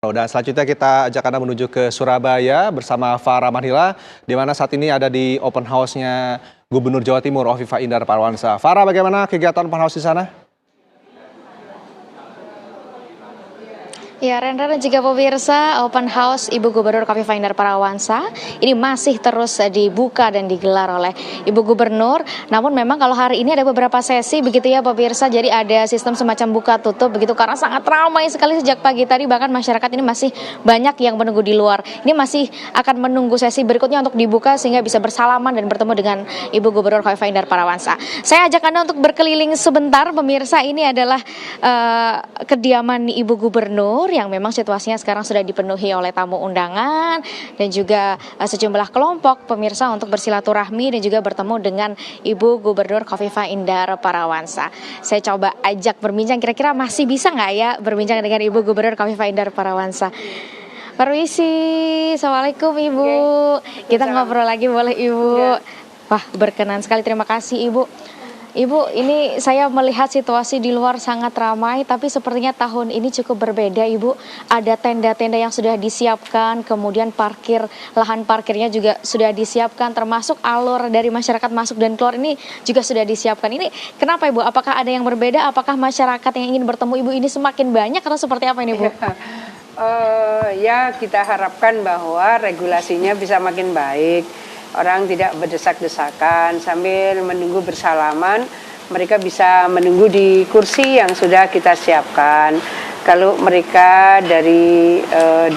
Dan selanjutnya kita ajak Anda menuju ke Surabaya bersama Farah Manhila, di mana saat ini ada di open house-nya Gubernur Jawa Timur Hovifah Indar Parawansa. Farah, bagaimana kegiatan open house di sana? Ya, Rendra dan juga pemirsa, open house Ibu Gubernur Hovifah Indar Parawansa ini masih terus dibuka dan digelar oleh Ibu Gubernur. Namun memang kalau hari ini ada beberapa sesi begitu ya pemirsa, jadi ada sistem semacam buka tutup begitu karena sangat ramai sekali sejak pagi tadi, bahkan masyarakat ini masih banyak yang menunggu di luar. Ini masih akan menunggu sesi berikutnya untuk dibuka sehingga bisa bersalaman dan bertemu dengan Ibu Gubernur Hovifah Indar Parawansa. Saya ajak Anda untuk berkeliling sebentar pemirsa, ini adalah kediaman Ibu Gubernur yang memang situasinya sekarang sudah dipenuhi oleh tamu undangan dan juga sejumlah kelompok pemirsa untuk bersilaturahmi dan juga bertemu dengan Ibu Gubernur Hovifah Indar Parawansa. Saya coba ajak berbincang, kira-kira masih bisa nggak ya berbincang dengan Ibu Gubernur Hovifah Indar Parawansa. Permisi, Assalamualaikum Ibu. Kita ngobrol lagi boleh Ibu? Wah, berkenan sekali, terima kasih Ibu. Ibu, ini saya melihat situasi di luar sangat ramai, tapi sepertinya tahun ini cukup berbeda, Ibu. Ada tenda-tenda yang sudah disiapkan, kemudian lahan parkirnya juga sudah disiapkan, termasuk alur dari masyarakat masuk dan keluar ini juga sudah disiapkan. Ini kenapa, Ibu? Apakah ada yang berbeda? Apakah masyarakat yang ingin bertemu Ibu ini semakin banyak atau seperti apa ini, Bu? Ya, kita harapkan bahwa regulasinya bisa makin baik. Orang tidak berdesak-desakan sambil menunggu bersalaman, mereka bisa menunggu di kursi yang sudah kita siapkan. Kalau mereka dari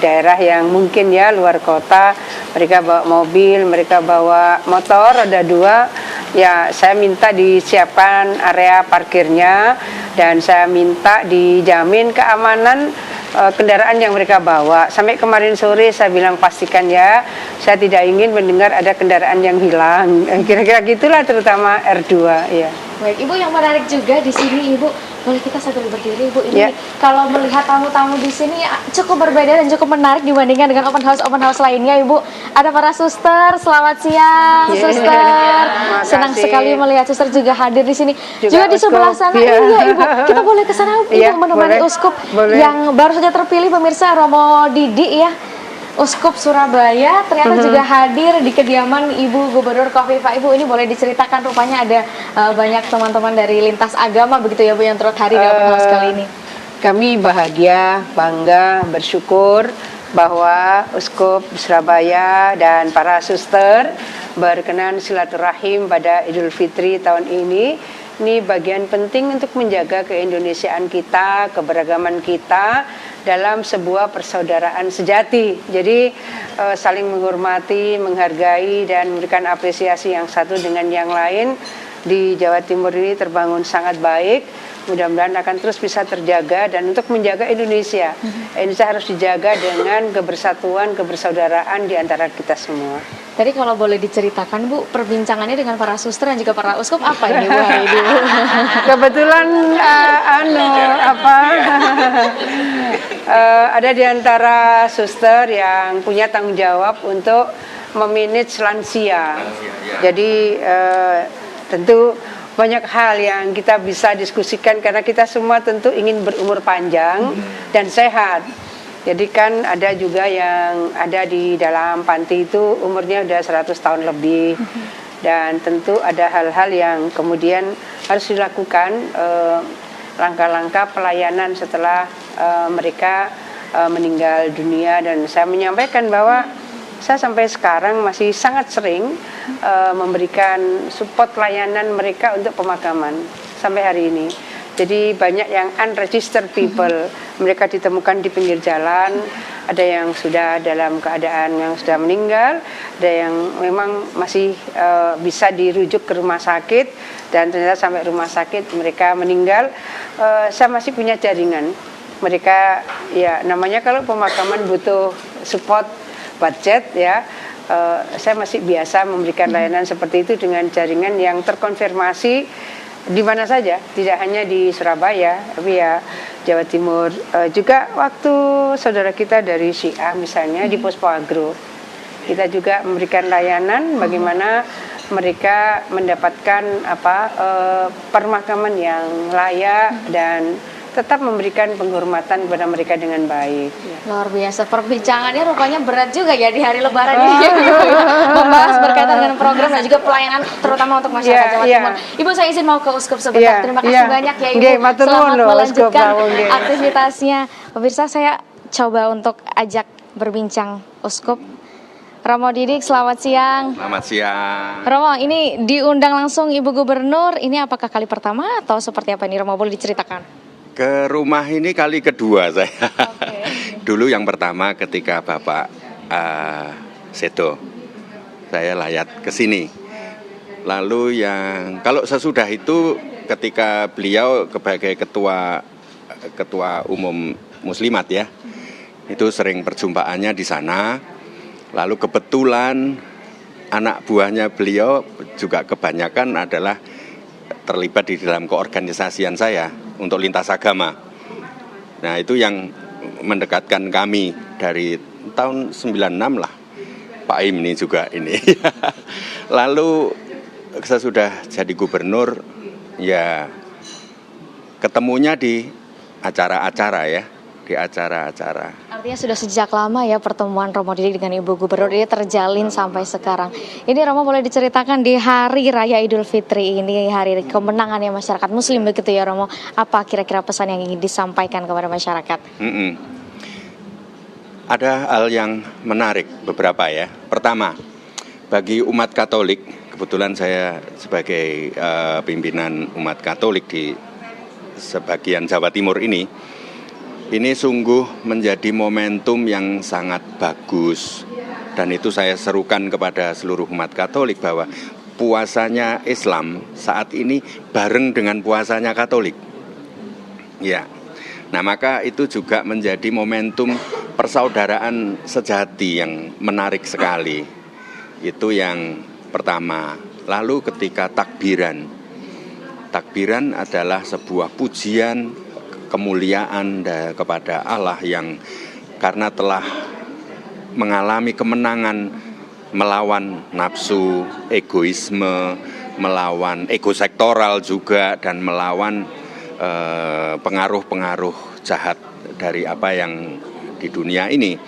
daerah yang mungkin ya luar kota, mereka bawa mobil, mereka bawa motor, ada dua, ya saya minta disiapkan area parkirnya dan saya minta dijamin keamanan kendaraan yang mereka bawa. Sampai kemarin sore saya bilang pastikan ya, saya tidak ingin mendengar ada kendaraan yang hilang. Kira-kira gitulah, terutama R2 ya. Baik, Ibu, yang menarik juga di sini, Ibu, boleh kita sambil berdiri, Ibu. Ini ya. Kalau melihat tamu-tamu di sini cukup berbeda dan cukup menarik dibandingkan dengan open house lainnya, Ibu. Ada para suster, selamat siang, suster. Senang sekali melihat suster juga hadir di sini. Juga di sebelah sana, iya Ibu. Kita boleh ke sana, Ibu, menemani uskup yang baru saja terpilih pemirsa, Romo Didi ya. Uskup Surabaya ternyata juga hadir di kediaman Ibu Gubernur Hovifah. Ibu, ini boleh diceritakan, rupanya ada banyak teman-teman dari lintas agama begitu ya Bu yang turut hadir di open house kali ini. Kami bahagia, bangga, bersyukur bahwa Uskup Surabaya dan para suster berkenan silaturahim pada Idul Fitri tahun ini. Ini bagian penting untuk menjaga keindonesiaan kita, keberagaman kita dalam sebuah persaudaraan sejati. Jadi saling menghormati, menghargai dan memberikan apresiasi yang satu dengan yang lain di Jawa Timur ini terbangun sangat baik. Mudah-mudahan akan terus bisa terjaga, dan untuk menjaga Indonesia, Indonesia harus dijaga dengan kebersatuan, kebersaudaraan di antara kita semua. Tadi kalau boleh diceritakan Bu, perbincangannya dengan para suster dan juga para uskup apa ini Bu hari ini? Kebetulan ada di antara suster yang punya tanggung jawab untuk memanage lansia. Jadi tentu banyak hal yang kita bisa diskusikan karena kita semua tentu ingin berumur panjang dan sehat. Jadi kan ada juga yang ada di dalam panti itu umurnya udah 100 tahun lebih. Dan tentu ada hal-hal yang kemudian harus dilakukan, langkah-langkah pelayanan setelah mereka meninggal dunia. Dan saya menyampaikan bahwa saya sampai sekarang masih sangat sering memberikan support layanan mereka untuk pemakaman sampai hari ini. Jadi banyak yang unregistered people, mereka ditemukan di pinggir jalan, ada yang sudah dalam keadaan yang sudah meninggal, ada yang memang masih bisa dirujuk ke rumah sakit, dan ternyata sampai rumah sakit mereka meninggal. Saya masih punya jaringan. Mereka ya namanya kalau pemakaman butuh support budget ya, saya masih biasa memberikan layanan seperti itu dengan jaringan yang terkonfirmasi di mana saja, tidak hanya di Surabaya, tapi ya Jawa Timur. Juga waktu saudara kita dari Syiah misalnya di Puspo Agro, kita juga memberikan layanan bagaimana mereka mendapatkan permakaman yang layak dan tetap memberikan penghormatan kepada mereka dengan baik. Ya. Luar biasa, perbincangannya rupanya berat juga ya di hari Lebaran ini. Membahas berkaitan dengan program dan juga pelayanan terutama untuk masyarakat Jawa Timur. Ibu, saya izin mau ke Uskup sebentar. Terima kasih banyak ya Ibu. Selamat melanjutkan aktivitasnya. Pemirsa, saya coba untuk ajak berbincang Uskup. Romo Didik, selamat siang. Selamat siang. Romo, ini diundang langsung Ibu Gubernur. Ini apakah kali pertama atau seperti apa ini, Romo? Boleh diceritakan? Ke rumah ini kali kedua saya. Okay. Dulu yang pertama ketika Bapak Sedo, saya layat ke sini. Lalu yang kalau sesudah itu ketika beliau sebagai ketua umum Muslimat ya, itu sering perjumpaannya di sana. Lalu kebetulan anak buahnya beliau juga kebanyakan adalah terlibat di dalam keorganisasian saya untuk lintas agama. Nah itu yang mendekatkan kami dari tahun 96 lah. Pak Im ini juga ini. Lalu sesudah jadi gubernur ya ketemunya di acara-acara ya. Di acara-acara. Artinya sudah sejak lama ya pertemuan Romo Didik dengan Ibu Gubernur ini terjalin sampai sekarang. Ini Romo boleh diceritakan di Hari Raya Idul Fitri ini, hari kemenangannya masyarakat Muslim begitu ya Romo. Apa kira-kira pesan yang ingin disampaikan kepada masyarakat? Ada hal yang menarik beberapa ya. Pertama, bagi umat Katolik, kebetulan saya sebagai pimpinan umat Katolik di sebagian Jawa Timur ini sungguh menjadi momentum yang sangat bagus dan itu saya serukan kepada seluruh umat Katolik bahwa puasanya Islam saat ini bareng dengan puasanya Katolik. Ya. Nah, maka itu juga menjadi momentum persaudaraan sejati yang menarik sekali. Itu yang pertama. Lalu ketika takbiran adalah sebuah pujian kemuliaan kepada Allah yang karena telah mengalami kemenangan melawan nafsu, egoisme, melawan ego sektoral juga dan melawan pengaruh-pengaruh jahat dari apa yang di dunia ini.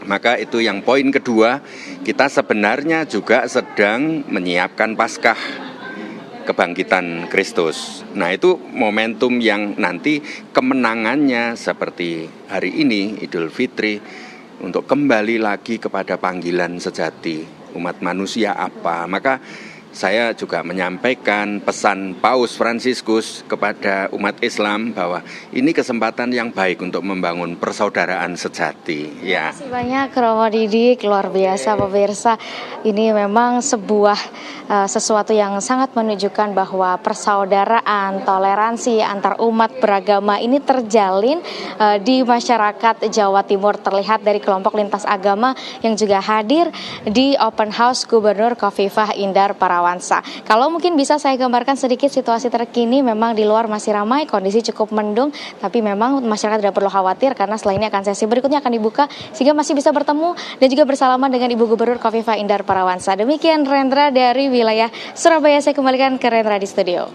Maka itu yang poin kedua, kita sebenarnya juga sedang menyiapkan Paskah kebangkitan Kristus. Nah itu momentum yang nanti kemenangannya seperti hari ini Idul Fitri untuk kembali lagi kepada panggilan sejati umat manusia apa. Maka saya juga menyampaikan pesan Paus Fransiskus kepada umat Islam bahwa ini kesempatan yang baik untuk membangun persaudaraan sejati. Ya. Terima kasih banyak Romo Didik, luar biasa pemirsa. Ini memang sebuah sesuatu yang sangat menunjukkan bahwa persaudaraan, toleransi antar umat beragama ini terjalin di masyarakat Jawa Timur, terlihat dari kelompok lintas agama yang juga hadir di Open House Gubernur Khofifah Indar Parawansa. Kalau mungkin bisa saya gambarkan sedikit situasi terkini, memang di luar masih ramai, kondisi cukup mendung, tapi memang masyarakat tidak perlu khawatir karena setelah ini akan sesi berikutnya akan dibuka sehingga masih bisa bertemu dan juga bersalaman dengan Ibu Gubernur Khofifah Indar Parawansa. Demikian Rendra dari wilayah Surabaya, saya kembalikan ke Rendra di studio.